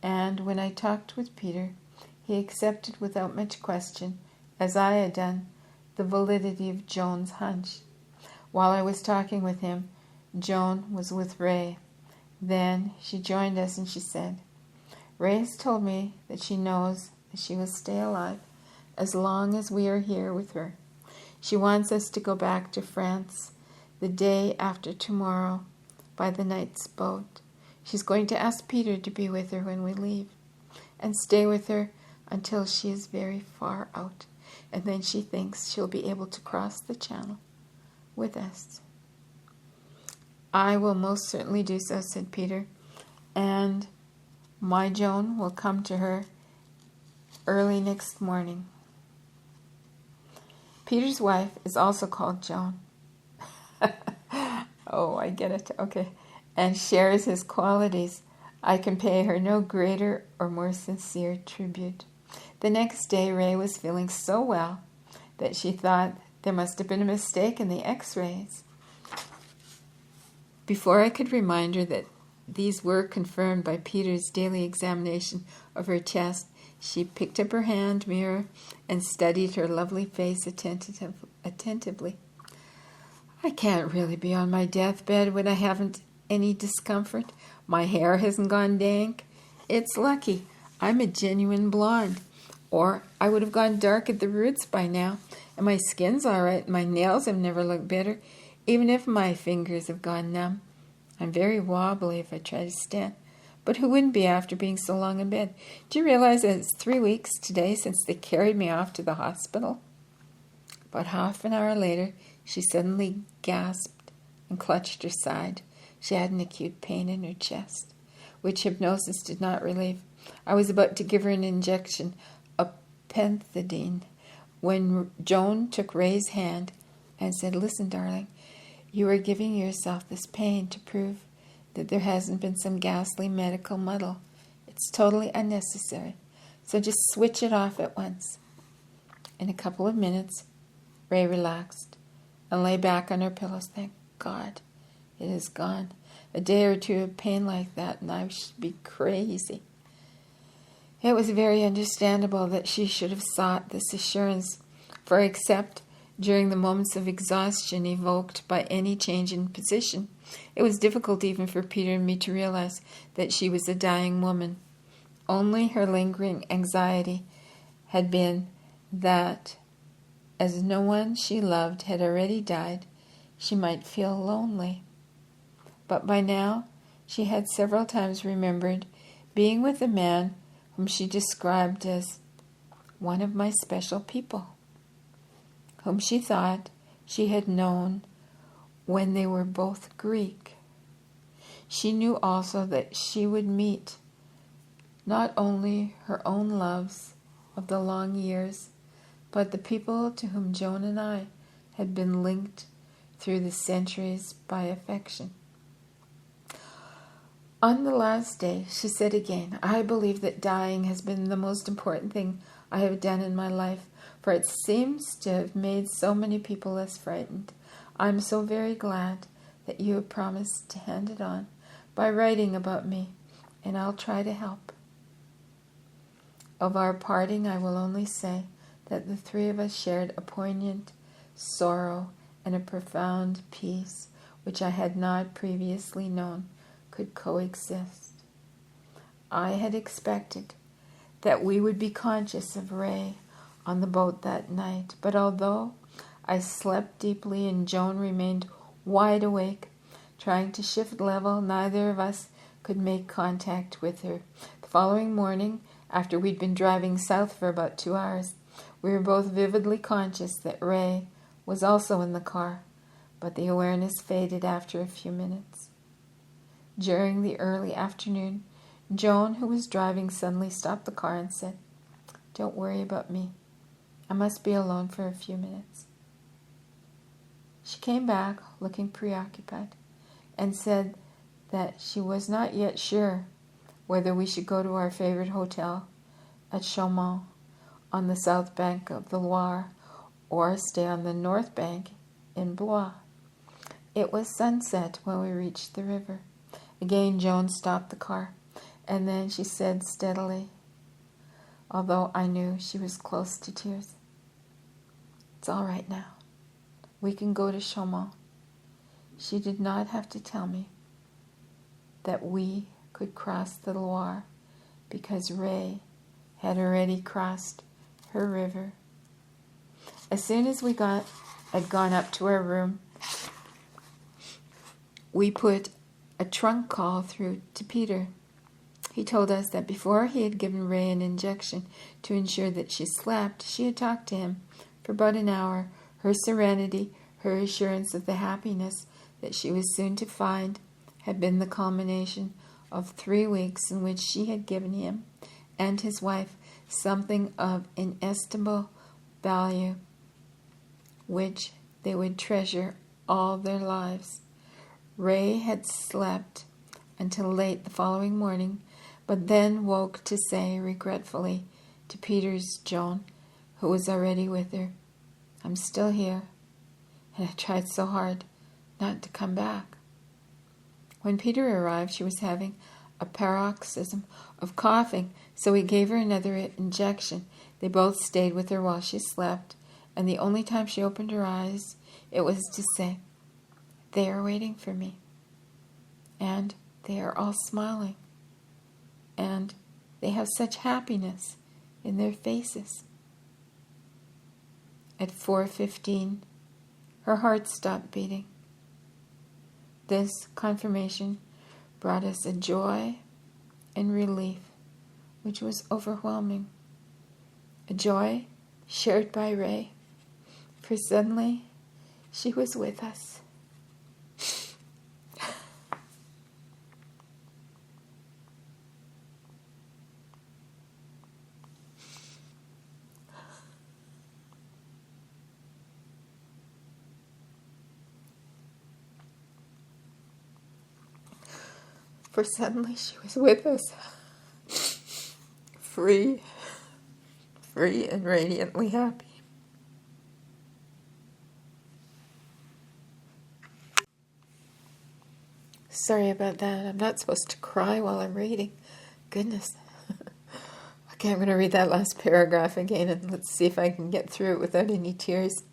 And when I talked with Peter, he accepted without much question, as I had done, the validity of Joan's hunch. While I was talking with him, Joan was with Ray. Then she joined us and she said, "Ray has told me that she knows that she will stay alive as long as we are here with her. She wants us to go back to France the day after tomorrow by the night's boat. She's going to ask Peter to be with her when we leave and stay with her until she is very far out, and then she thinks she'll be able to cross the channel with us." "I will most certainly do so," said Peter, "and my Joan will come to her early next morning." Peter's wife is also called Joan. Oh, I get it. Okay. And shares his qualities. I can pay her no greater or more sincere tribute. The next day, Ray was feeling so well that she thought there must have been a mistake in the x-rays. Before I could remind her that these were confirmed by Peter's daily examination of her chest, she picked up her hand mirror and studied her lovely face attentively. "I can't really be on my deathbed when I haven't any discomfort. My hair hasn't gone dank. It's lucky. I'm a genuine blonde, or I would have gone dark at the roots by now. And my skin's all right. My nails have never looked better, even if my fingers have gone numb. I'm very wobbly if I try to stand. But who wouldn't be after being so long in bed? Do you realize that it's 3 weeks today since they carried me off to the hospital?" About half an hour later, she suddenly gasped and clutched her side. She had an acute pain in her chest, which hypnosis did not relieve. I was about to give her an injection of pethidine when Joan took Ray's hand and said, "Listen, darling, you are giving yourself this pain to prove that there hasn't been some ghastly medical muddle. It's totally unnecessary, so just switch it off at once." In a couple of minutes, Ray relaxed and lay back on her pillows. Thank God, it is gone. A day or two of pain like that, and I should be crazy. It was very understandable that she should have sought this assurance, for except during the moments of exhaustion evoked by any change in position, it was difficult even for Peter and me to realize that she was a dying woman. Only her lingering anxiety had been that, as no one she loved had already died, she might feel lonely. But by now, she had several times remembered being with a man whom she described as one of my special people, whom she thought she had known when they were both Greek. She knew also that she would meet not only her own loves of the long years, but the people to whom Joan and I had been linked through the centuries by affection. On the last day, she said again, "I believe that dying has been the most important thing I have done in my life, for it seems to have made so many people less frightened. I'm so very glad that you have promised to hand it on by writing about me, and I'll try to help." Of our parting, I will only say that the three of us shared a poignant sorrow and a profound peace which I had not previously known could coexist. I had expected that we would be conscious of Ray on the boat that night, but although I slept deeply and Joan remained wide awake, trying to shift level, neither of us could make contact with her. The following morning, after we'd been driving south for about 2 hours, we were both vividly conscious that Ray was also in the car, but the awareness faded after a few minutes. During the early afternoon, Joan, who was driving, suddenly stopped the car and said, "Don't worry about me. I must be alone for a few minutes." She came back, looking preoccupied, and said that she was not yet sure whether we should go to our favorite hotel at Chaumont on the south bank of the Loire, or stay on the north bank in Blois. It was sunset when we reached the river. Again, Joan stopped the car, and then she said steadily, although I knew she was close to tears, "It's all right now. We can go to Chaumont." She did not have to tell me that we could cross the Loire because Ray had already crossed her river. As soon as we had gone up to our room, we put a trunk call through to Peter. He told us that before he had given Ray an injection to ensure that she slept, she had talked to him for about an hour. Her serenity, her assurance of the happiness that she was soon to find, had been the culmination of 3 weeks in which she had given him and his wife something of inestimable value, which they would treasure all their lives. Ray had slept until late the following morning, but then woke to say regretfully to Peter's Joan, who was already with her, "I'm still here, and I tried so hard not to come back." When Peter arrived, she was having a paroxysm of coughing, so he gave her another injection. They both stayed with her while she slept, and the only time she opened her eyes, it was to say, "They are waiting for me, and they are all smiling, and they have such happiness in their faces." At 4:15, her heart stopped beating. This confirmation brought us a joy and relief which was overwhelming. A joy shared by Ray, for suddenly she was with us. For suddenly she was with us, free and radiantly happy. Sorry about that. I'm not supposed to cry while I'm reading. Goodness. Okay, I'm going to read that last paragraph again, and let's see if I can get through it without any tears.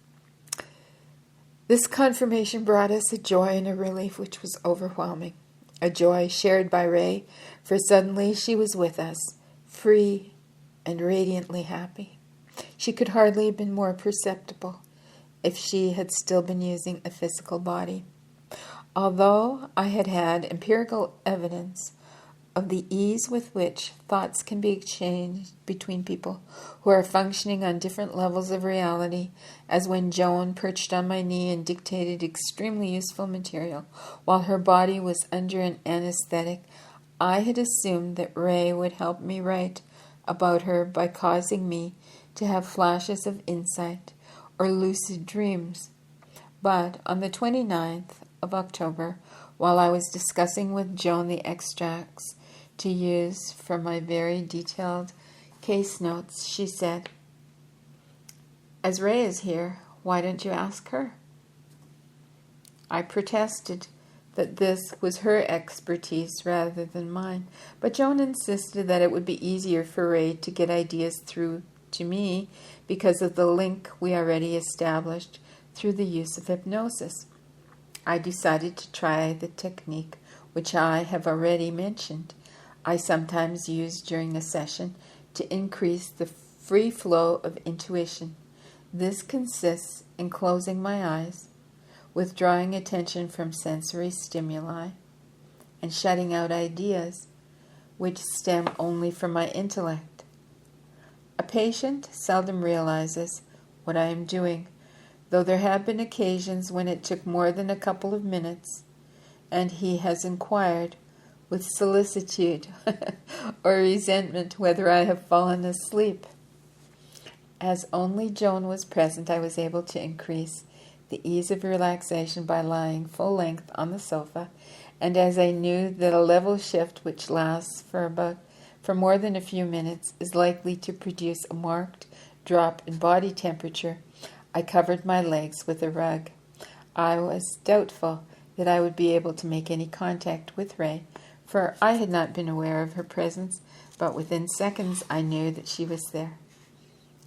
This confirmation brought us a joy and a relief which was overwhelming. A joy shared by Ray, for suddenly she was with us, free and radiantly happy. She could hardly have been more perceptible if she had still been using a physical body. Although I had had empirical evidence of the ease with which thoughts can be exchanged between people who are functioning on different levels of reality, as when Joan perched on my knee and dictated extremely useful material while her body was under an anesthetic, I had assumed that Ray would help me write about her by causing me to have flashes of insight or lucid dreams. But on the 29th of October, while I was discussing with Joan the extracts to use for my very detailed case notes, she said, "As Ray is here, why don't you ask her?" I protested that this was her expertise rather than mine, but Joan insisted that it would be easier for Ray to get ideas through to me because of the link we already established through the use of hypnosis. I decided to try the technique which I have already mentioned. I sometimes use during a session to increase the free flow of intuition. This consists in closing my eyes, withdrawing attention from sensory stimuli, and shutting out ideas which stem only from my intellect. A patient seldom realizes what I am doing, though there have been occasions when it took more than a couple of minutes, and he has inquired with solicitude or resentment whether I have fallen asleep. As only Joan was present, I was able to increase the ease of relaxation by lying full length on the sofa, and as I knew that a level shift which lasts for more than a few minutes is likely to produce a marked drop in body temperature, I covered my legs with a rug. I was doubtful that I would be able to make any contact with Ray, for I had not been aware of her presence, but within seconds I knew that she was there.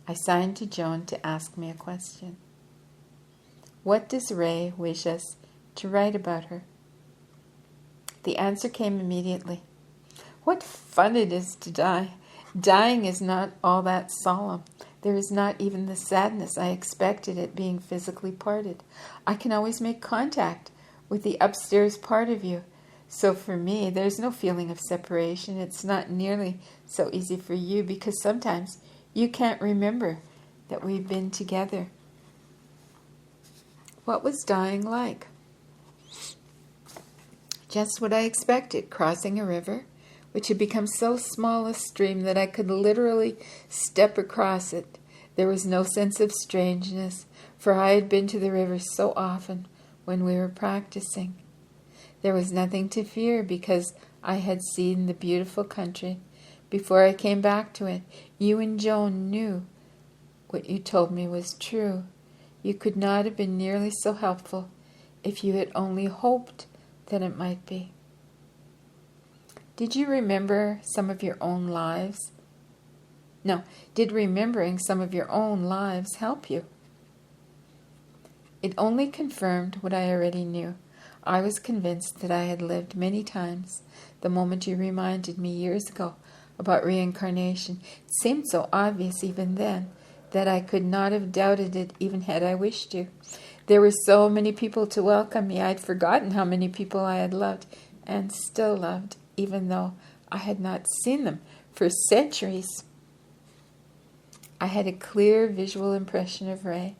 I signed to Joan to ask me a question. What does Ray wish us to write about her? The answer came immediately. What fun it is to die! Dying is not all that solemn. There is not even the sadness I expected at being physically parted. I can always make contact with the upstairs part of you. So for me, there's no feeling of separation. It's not nearly so easy for you because sometimes you can't remember that we've been together. What was dying like? Just what I expected, crossing a river, which had become so small a stream that I could literally step across it. There was no sense of strangeness, for I had been to the river so often when we were practicing. There was nothing to fear because I had seen the beautiful country. Before I came back to it, you and Joan knew what you told me was true. You could not have been nearly so helpful if you had only hoped that it might be. Did you remember some of your own lives? No, did remembering some of your own lives help you? It only confirmed what I already knew. I was convinced that I had lived many times. The moment you reminded me years ago about reincarnation, it seemed so obvious even then that I could not have doubted it even had I wished to. There were so many people to welcome me. I had forgotten how many people I had loved and still loved, even though I had not seen them for centuries. I had a clear visual impression of Ray.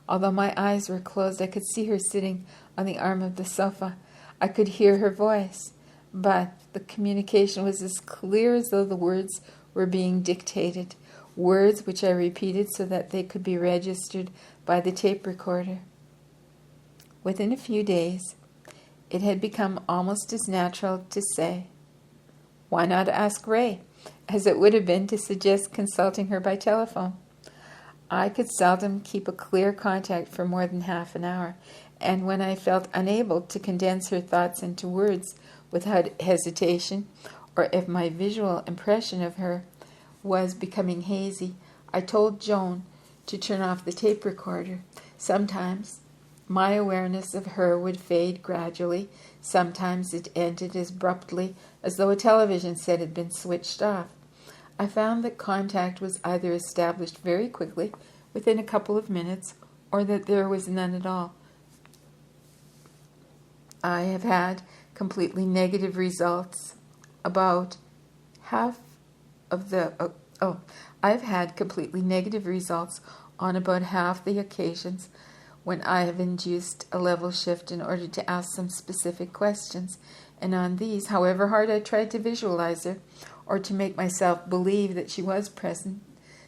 Although my eyes were closed, I could see her sitting on the arm of the sofa. I could hear her voice, but the communication was as clear as though the words were being dictated, words which I repeated so that they could be registered by the tape recorder. Within a few days, it had become almost as natural to say, "Why not ask Ray?" as it would have been to suggest consulting her by telephone. I could seldom keep a clear contact for more than half an hour, and when I felt unable to condense her thoughts into words without hesitation, or if my visual impression of her was becoming hazy, I told Joan to turn off the tape recorder. Sometimes my awareness of her would fade gradually. Sometimes it ended as abruptly as though a television set had been switched off. I found that contact was either established very quickly, within a couple of minutes, or that there was none at all. I have had completely negative results about half of the I've had completely negative results on about half the occasions when I have induced a level shift in order to ask some specific questions, and on these, however hard I tried to visualize her or to make myself believe that she was present,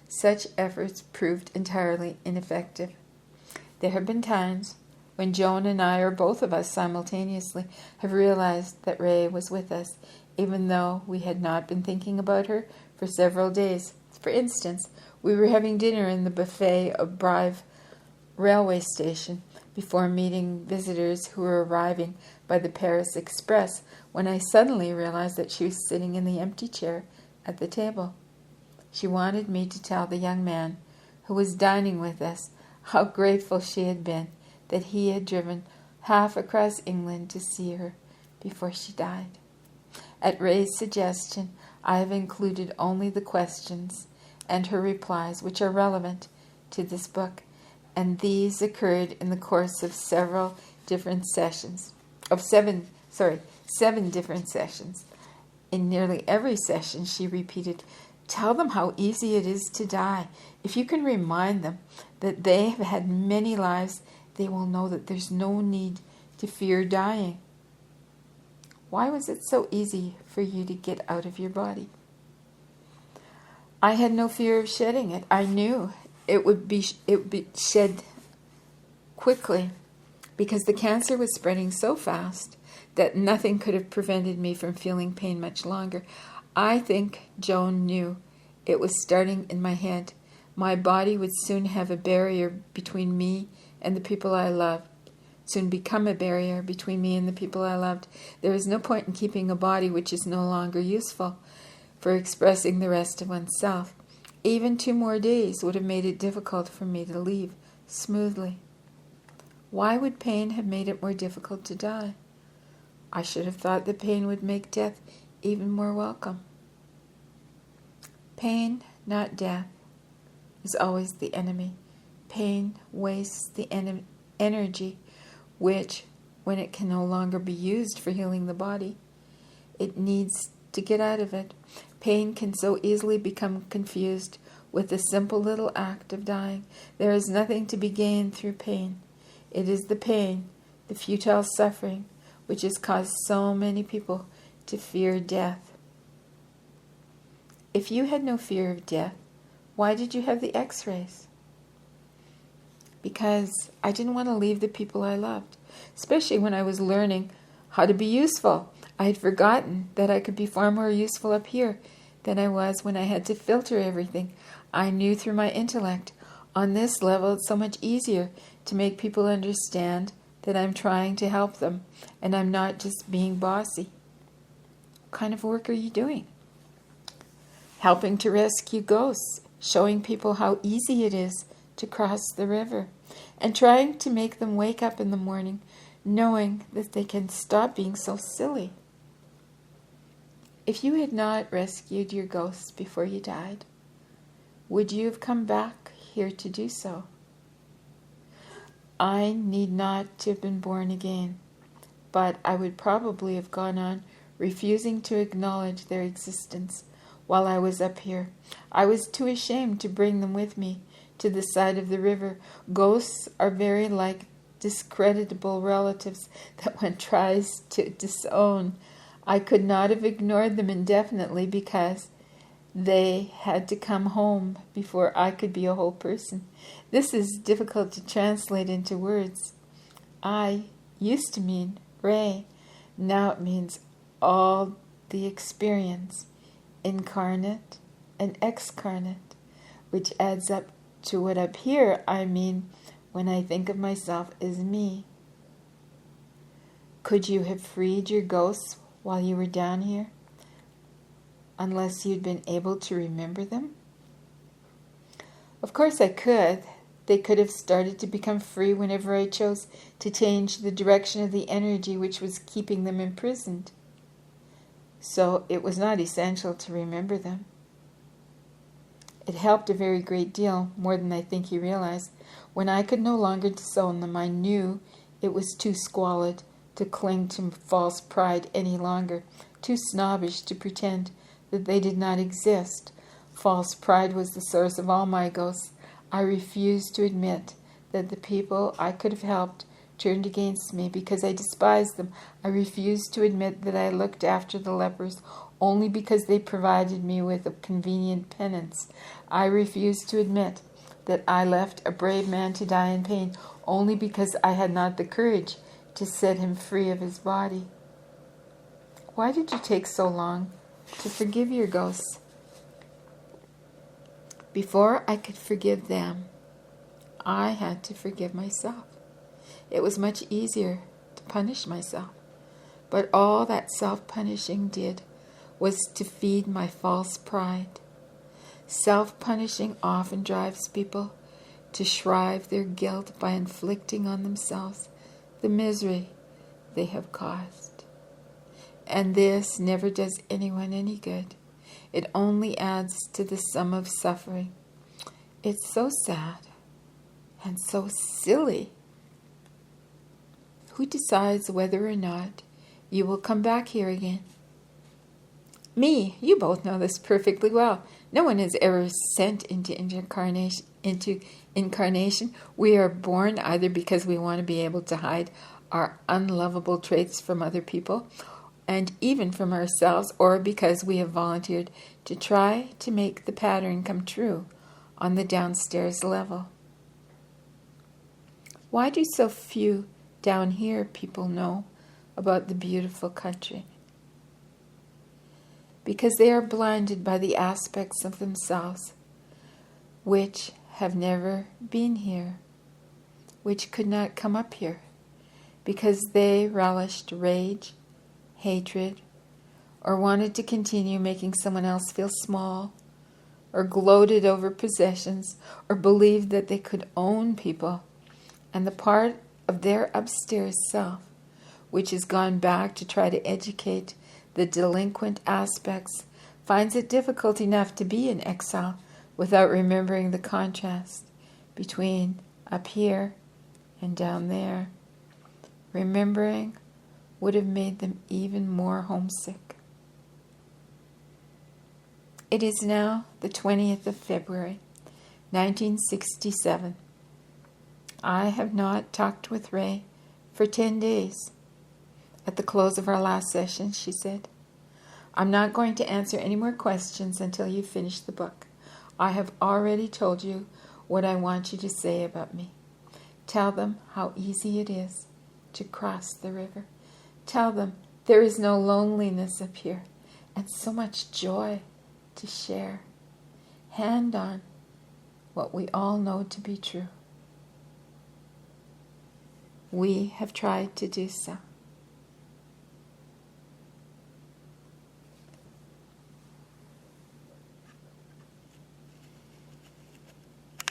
such efforts proved entirely ineffective. There have been times when Joan and I, or both of us simultaneously, have realized that Ray was with us, even though we had not been thinking about her for several days. For instance, we were having dinner in the buffet of Brive railway station before meeting visitors who were arriving by the Paris Express, when I suddenly realized that she was sitting in the empty chair at the table. She wanted me to tell the young man who was dining with us how grateful she had been that he had driven half across England to see her before she died. At Ray's suggestion, I have included only the questions and her replies which are relevant to this book, and these occurred in the course of seven different sessions. In nearly every session, she repeated, "Tell them how easy it is to die. If you can remind them that they have had many lives, they will know that there's no need to fear dying." Why was it so easy for you to get out of your body? I had no fear of shedding it. I knew it would be shed quickly because the cancer was spreading so fast that nothing could have prevented me from feeling pain much longer. I think Joan knew it was starting in my head, My body would soon have a barrier between me and the people I loved. Soon become a barrier between me and the people I loved. There is no point in keeping a body which is no longer useful for expressing the rest of oneself. Even 2 more days would have made it difficult for me to leave smoothly. Why would pain have made it more difficult to die? I should have thought that pain would make death even more welcome. Pain, not death, is always the enemy. Pain wastes the energy which, when it can no longer be used for healing the body, it needs to get out of it. Pain can so easily become confused with the simple little act of dying. There is nothing to be gained through pain. It is the pain, the futile suffering, which has caused so many people to fear death. If you had no fear of death, why did you have the x-rays? Because I didn't want to leave the people I loved, especially when I was learning how to be useful. I had forgotten that I could be far more useful up here than I was when I had to filter everything. I knew through my intellect. On this level, it's so much easier to make people understand that I'm trying to help them and I'm not just being bossy. What kind of work are you doing? Helping to rescue ghosts, showing people how easy it is to cross the river, and trying to make them wake up in the morning knowing that they can stop being so silly. If you had not rescued your ghosts before you died, would you have come back here to do so? I need not to have been born again, but I would probably have gone on refusing to acknowledge their existence while I was up here. I was too ashamed to bring them with me to the side of the river. Ghosts are very like discreditable relatives that one tries to disown. I could not have ignored them indefinitely because they had to come home before I could be a whole person. This is difficult to translate into words. I used to mean Ray. Now it means all the experience, incarnate and excarnate, which adds up to what up here I mean when I think of myself as me. Could you have freed your ghosts while you were down here, unless you'd been able to remember them? Of course I could. They could have started to become free whenever I chose to change the direction of the energy which was keeping them imprisoned. So it was not essential to remember them. It helped a very great deal, more than I think you realize. When I could no longer disown them, I knew it was too squalid to cling to false pride any longer, too snobbish to pretend that they did not exist. False pride was the source of all my ghosts. I refused to admit that the people I could have helped turned against me because I despised them. I refused to admit that I looked after the lepers only because they provided me with a convenient penance. I refused to admit that I left a brave man to die in pain only because I had not the courage to set him free of his body. Why did you take so long to forgive your ghosts? Before I could forgive them, I had to forgive myself. It was much easier to punish myself, but all that self-punishing did was to feed my false pride. Self-punishing often drives people to shrive their guilt by inflicting on themselves the misery they have caused. And this never does anyone any good. It only adds to the sum of suffering. It's so sad and so silly. Who decides whether or not you will come back here again? Me. You both know this perfectly well. No one is ever sent into incarnation. We are born either because we want to be able to hide our unlovable traits from other people and even from ourselves, or because we have volunteered to try to make the pattern come true on the downstairs level. Why do so few down here people know about the beautiful country? Because they are blinded by the aspects of themselves which have never been here, which could not come up here, because they relished rage, hatred, or wanted to continue making someone else feel small, or gloated over possessions, or believed that they could own people, and the part of their upstairs self, which has gone back to try to educate the delinquent aspects, finds it difficult enough to be in exile without remembering the contrast between up here and down there. Remembering would have made them even more homesick. It is now the 20th of February, 1967. I have not talked with Ray for 10 days. At the close of our last session, she said, "I'm not going to answer any more questions until you finish the book. I have already told you what I want you to say about me. Tell them how easy it is to cross the river. Tell them there is no loneliness up here and so much joy to share. Hand on what we all know to be true." We have tried to do so.